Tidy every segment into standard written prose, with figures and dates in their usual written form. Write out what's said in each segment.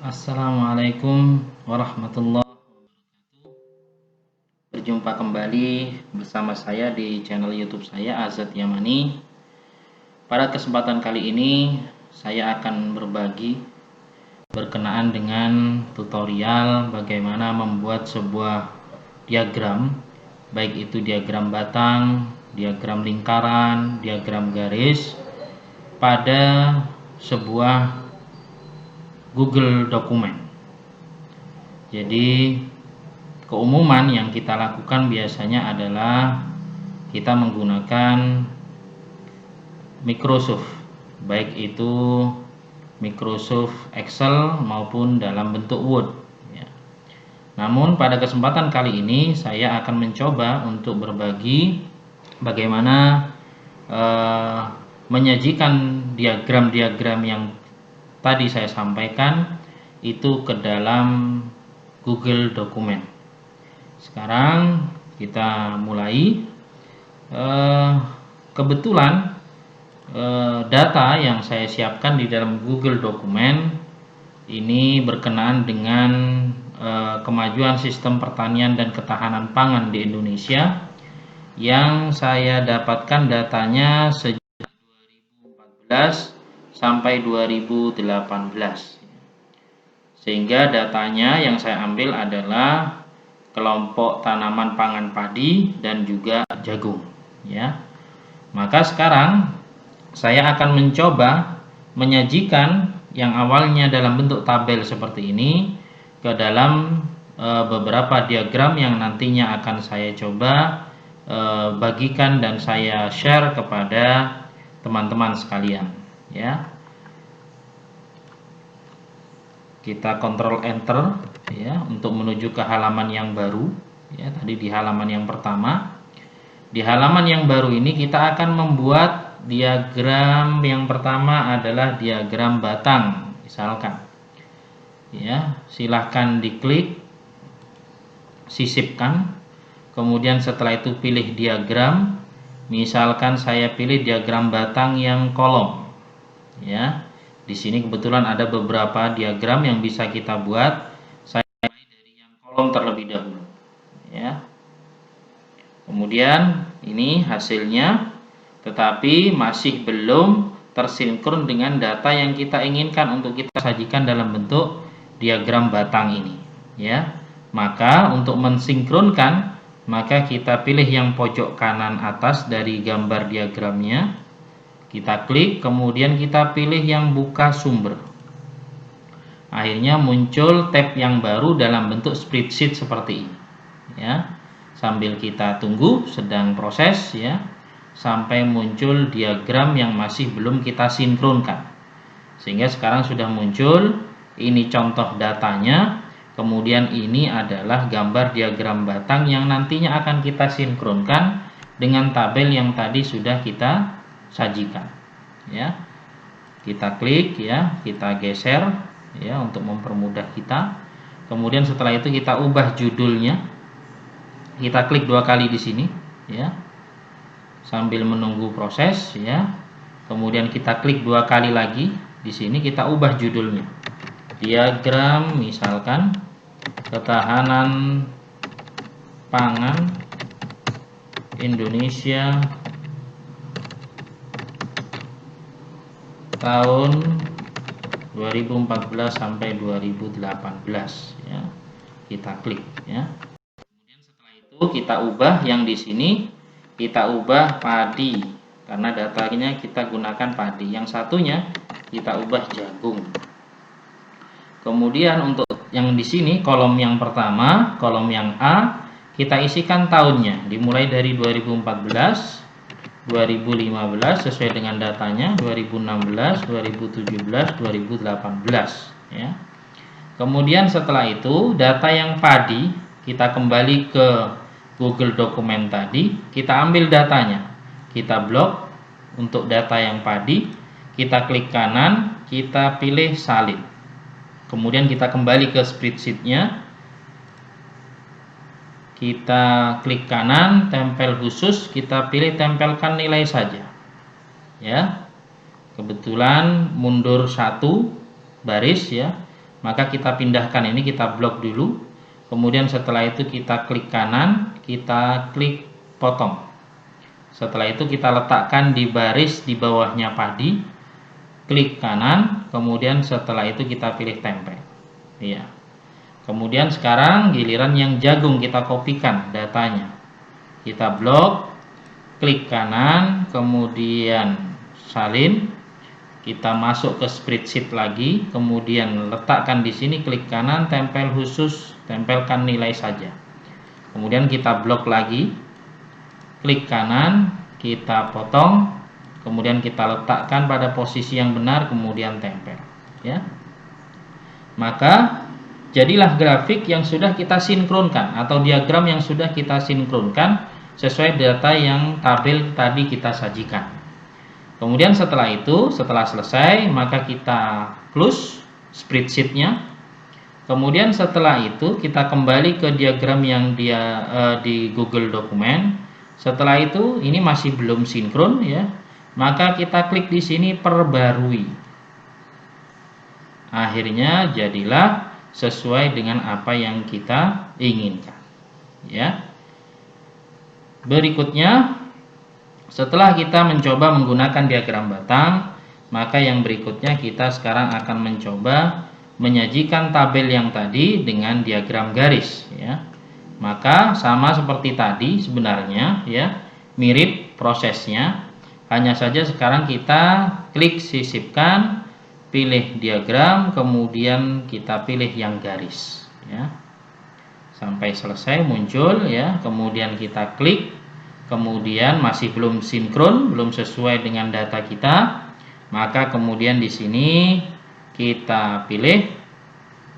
Assalamualaikum warahmatullahi wabarakatuh. Berjumpa kembali bersama saya di channel YouTube saya Azad Yamani. Pada kesempatan kali ini saya akan berbagi berkenaan dengan tutorial bagaimana membuat sebuah diagram, baik itu diagram batang, diagram lingkaran, diagram garis pada sebuah Google dokumen. Jadi keumuman yang kita lakukan biasanya adalah kita menggunakan Microsoft, baik itu Microsoft Excel maupun dalam bentuk Word ya. Namun pada kesempatan kali ini saya akan mencoba untuk berbagi bagaimana menyajikan diagram-diagram yang tadi saya sampaikan itu ke dalam Google dokumen. Sekarang kita mulai. Kebetulan data yang saya siapkan di dalam Google dokumen ini berkenaan dengan kemajuan sistem pertanian dan ketahanan pangan di Indonesia yang saya dapatkan datanya sejak 2014 sampai 2018. Sehingga datanya yang saya ambil adalah kelompok tanaman pangan padi dan juga jagung ya. Maka sekarang saya akan mencoba menyajikan yang awalnya dalam bentuk tabel seperti ini ke dalam beberapa diagram yang nantinya akan saya coba bagikan dan saya share kepada teman-teman sekalian ya. Kita kontrol enter ya untuk menuju ke halaman yang baru ya. Tadi di halaman yang pertama. Di halaman yang baru ini kita akan membuat diagram yang pertama adalah diagram batang misalkan ya. Silahkan diklik, sisipkan, kemudian setelah itu pilih diagram. Misalkan saya pilih diagram batang yang kolom ya. Di sini kebetulan ada beberapa diagram yang bisa kita buat. Saya mulai dari yang kolom terlebih dahulu ya. Kemudian ini hasilnya, tetapi masih belum tersinkron dengan data yang kita inginkan untuk kita sajikan dalam bentuk diagram batang ini ya. Maka untuk mensinkronkan, maka kita pilih yang pojok kanan atas dari gambar diagramnya. Kita klik, kemudian kita pilih yang buka sumber. Akhirnya muncul tab yang baru dalam bentuk spreadsheet seperti ini ya. Sambil kita tunggu, sedang proses ya, sampai muncul diagram yang masih belum kita sinkronkan. Sehingga sekarang sudah muncul, ini contoh datanya. Kemudian ini adalah gambar diagram batang yang nantinya akan kita sinkronkan dengan tabel yang tadi sudah kita sajikan ya. Kita klik ya, kita geser ya untuk mempermudah kita. Kemudian setelah itu kita ubah judulnya. Kita klik dua kali di sini ya. Sambil menunggu proses ya. Kemudian kita klik dua kali lagi di sini, kita ubah judulnya. Diagram misalkan ketahanan pangan Indonesia tahun 2014 sampai 2018 ya. Kita klik ya. Kemudian setelah itu kita ubah yang di sini, kita ubah padi karena datanya kita gunakan padi. Yang satunya kita ubah jagung. Kemudian untuk yang di sini kolom yang pertama, kolom yang A, kita isikan tahunnya dimulai dari 2014, 2015 sesuai dengan datanya, 2016, 2017, 2018 ya. Kemudian setelah itu data yang padi kita kembali ke Google dokumen tadi, kita ambil datanya, kita blok untuk data yang padi, kita klik kanan, kita pilih salin. Kemudian kita kembali ke spreadsheetnya, kita klik kanan, tempel khusus, kita pilih tempelkan nilai saja ya. Kebetulan mundur satu baris ya, maka kita pindahkan ini, kita blok dulu. Kemudian setelah itu kita klik kanan, kita klik potong. Setelah itu kita letakkan di baris di bawahnya padi, klik kanan, kemudian setelah itu kita pilih tempe. Iya. Kemudian sekarang giliran yang jagung, kita kopikan datanya. Kita blok, klik kanan, kemudian salin, kita masuk ke spreadsheet lagi, kemudian letakkan di sini, klik kanan, tempel khusus, tempelkan nilai saja. Kemudian kita blok lagi, klik kanan, kita potong, kemudian kita letakkan pada posisi yang benar, kemudian tempel, ya. Maka jadilah grafik yang sudah kita sinkronkan atau diagram yang sudah kita sinkronkan sesuai data yang tabel tadi kita sajikan. Kemudian setelah itu, setelah selesai, maka kita close spreadsheet-nya. Kemudian setelah itu kita kembali ke diagram yang di Google Dokumen. Setelah itu ini masih belum sinkron, ya. Maka kita klik di sini perbarui. Akhirnya jadilah sesuai dengan apa yang kita inginkan, ya. Berikutnya, setelah kita mencoba menggunakan diagram batang, maka yang berikutnya kita sekarang akan mencoba menyajikan tabel yang tadi dengan diagram garis, ya. Maka sama seperti tadi sebenarnya, ya, mirip prosesnya. Hanya saja sekarang kita klik sisipkan, pilih diagram, kemudian kita pilih yang garis, ya. Sampai selesai muncul, ya. Kemudian kita klik. Kemudian masih belum sinkron, belum sesuai dengan data kita, maka kemudian di sini kita pilih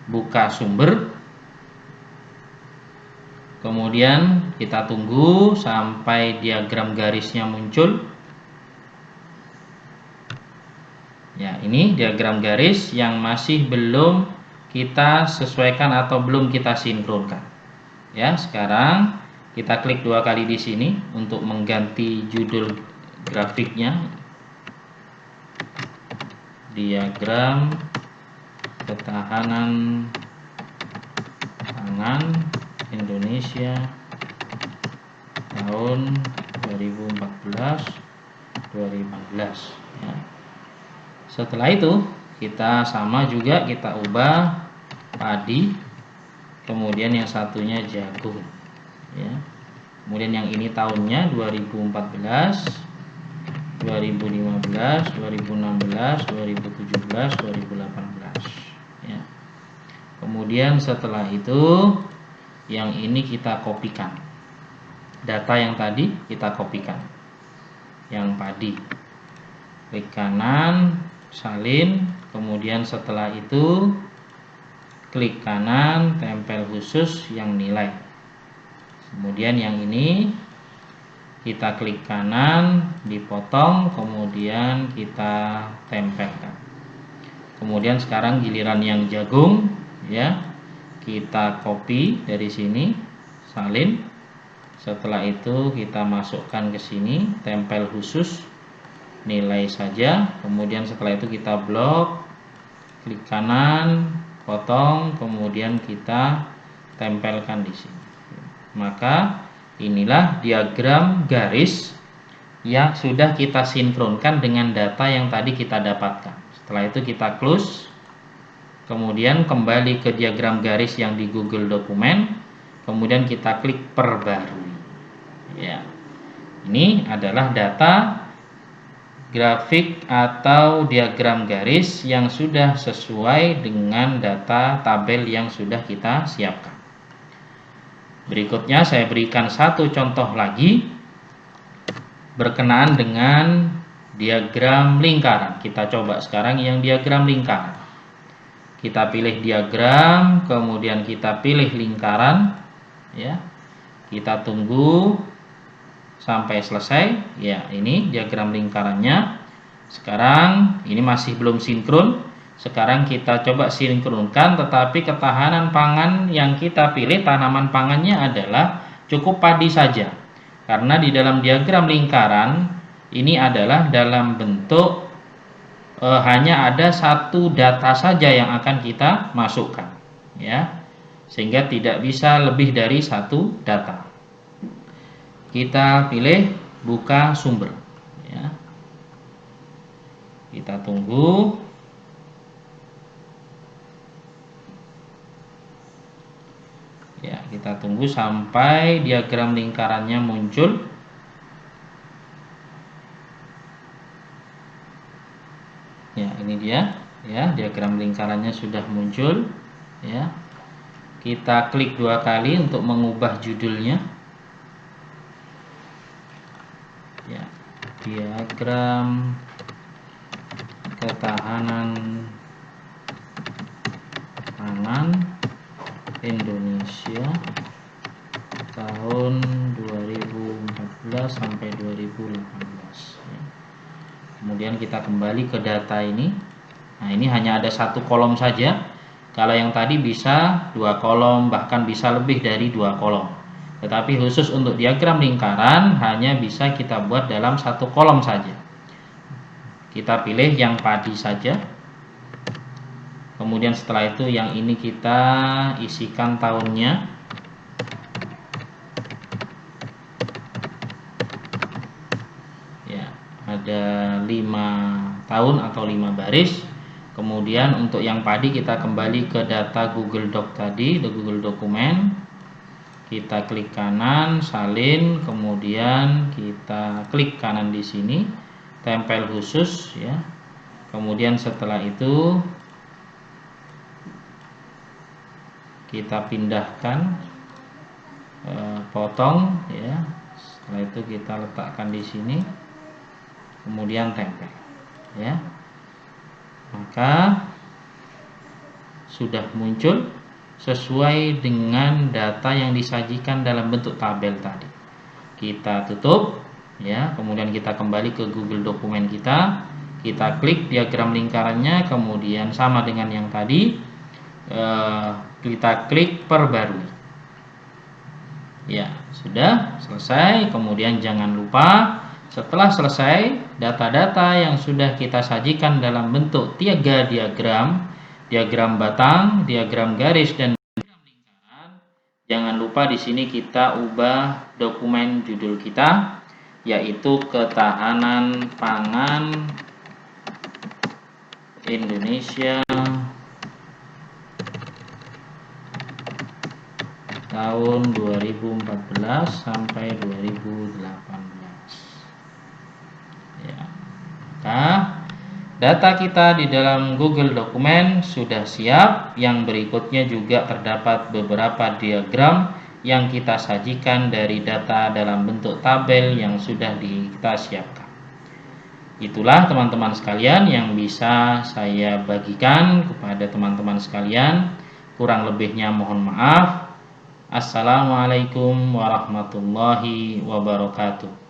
buka sumber. Kemudian kita tunggu sampai diagram garisnya muncul. Ya, ini diagram garis yang masih belum kita sesuaikan atau belum kita sinkronkan. Ya, sekarang kita klik 2 kali di sini untuk mengganti judul grafiknya. Diagram ketahanan pangan Indonesia tahun 2014-2015, ya. Setelah itu kita sama juga, kita ubah padi, kemudian yang satunya jagung, ya. Kemudian yang ini tahunnya 2014, 2015, 2016, 2017, 2018, ya. Kemudian setelah itu yang ini kita kopikan. Data yang tadi kita kopikan. Yang padi. Klik kanan, salin, kemudian setelah itu klik kanan, tempel khusus yang nilai. Kemudian yang ini kita klik kanan, dipotong, kemudian kita tempelkan. Kemudian sekarang giliran yang jagung, ya. Kita copy dari sini, salin. Setelah itu kita masukkan ke sini, tempel khusus, nilai saja. Kemudian setelah itu kita blok, klik kanan, potong, kemudian kita tempelkan di sini. Maka inilah diagram garis yang sudah kita sinkronkan dengan data yang tadi kita dapatkan. Setelah itu kita close, kemudian kembali ke diagram garis yang di Google Dokumen, kemudian kita klik perbarui, ya. Ini adalah data grafik atau diagram garis yang sudah sesuai dengan data tabel yang sudah kita siapkan. Berikutnya saya berikan satu contoh lagi berkenaan dengan diagram lingkaran. Kita coba sekarang yang diagram lingkaran. Kita pilih diagram, kemudian kita pilih lingkaran, ya. Kita tunggu sampai selesai. Ya, ini diagram lingkarannya. Sekarang ini masih belum sinkron. Sekarang kita coba sinkronkan, tetapi ketahanan pangan yang kita pilih, tanaman pangannya adalah cukup padi saja. Karena di dalam diagram lingkaran ini adalah dalam bentuk hanya ada satu data saja yang akan kita masukkan, ya, sehingga tidak bisa lebih dari satu data. Kita pilih buka sumber, ya. Kita tunggu. Ya, kita tunggu sampai diagram lingkarannya muncul. Ya, ini dia, ya, diagram lingkarannya sudah muncul, ya. Kita klik 2 kali untuk mengubah judulnya. Ya, diagram ketahanan pangan Indonesia tahun 2014 sampai 2018. Ya. Kemudian kita kembali ke data ini. Nah, ini hanya ada satu kolom saja. Kalau yang tadi bisa 2 kolom, bahkan bisa lebih dari 2 kolom. Tetapi khusus untuk diagram lingkaran hanya bisa kita buat dalam satu kolom saja. Kita pilih yang padi saja. Kemudian setelah itu yang ini kita isikan tahunnya. Ya, ada 5 tahun atau 5 baris. Kemudian untuk yang padi kita kembali ke data Google Doc tadi, di Google Dokumen. Kita klik kanan, salin, kemudian kita klik kanan di sini, tempel khusus, ya. Kemudian setelah itu kita pindahkan, potong, ya. Setelah itu kita letakkan di sini, kemudian tempel, ya. Maka sudah muncul sesuai dengan data yang disajikan dalam bentuk tabel tadi. Kita tutup, ya. Kemudian kita kembali ke Google Dokumen kita. Kita klik diagram lingkarannya, kemudian sama dengan yang tadi, kita klik perbarui. Ya, sudah selesai. Kemudian jangan lupa setelah selesai data-data yang sudah kita sajikan dalam bentuk 3 diagram, diagram batang, diagram garis, dan diagram lingkaran, jangan lupa di sini kita ubah dokumen judul kita, yaitu Ketahanan Pangan Indonesia tahun 2014 sampai 2018. Ya. Maka data kita di dalam Google Dokumen sudah siap. Yang berikutnya juga terdapat beberapa diagram yang kita sajikan dari data dalam bentuk tabel yang sudah kita siapkan. Itulah teman-teman sekalian yang bisa saya bagikan kepada teman-teman sekalian. Kurang lebihnya mohon maaf. Assalamualaikum warahmatullahi wabarakatuh.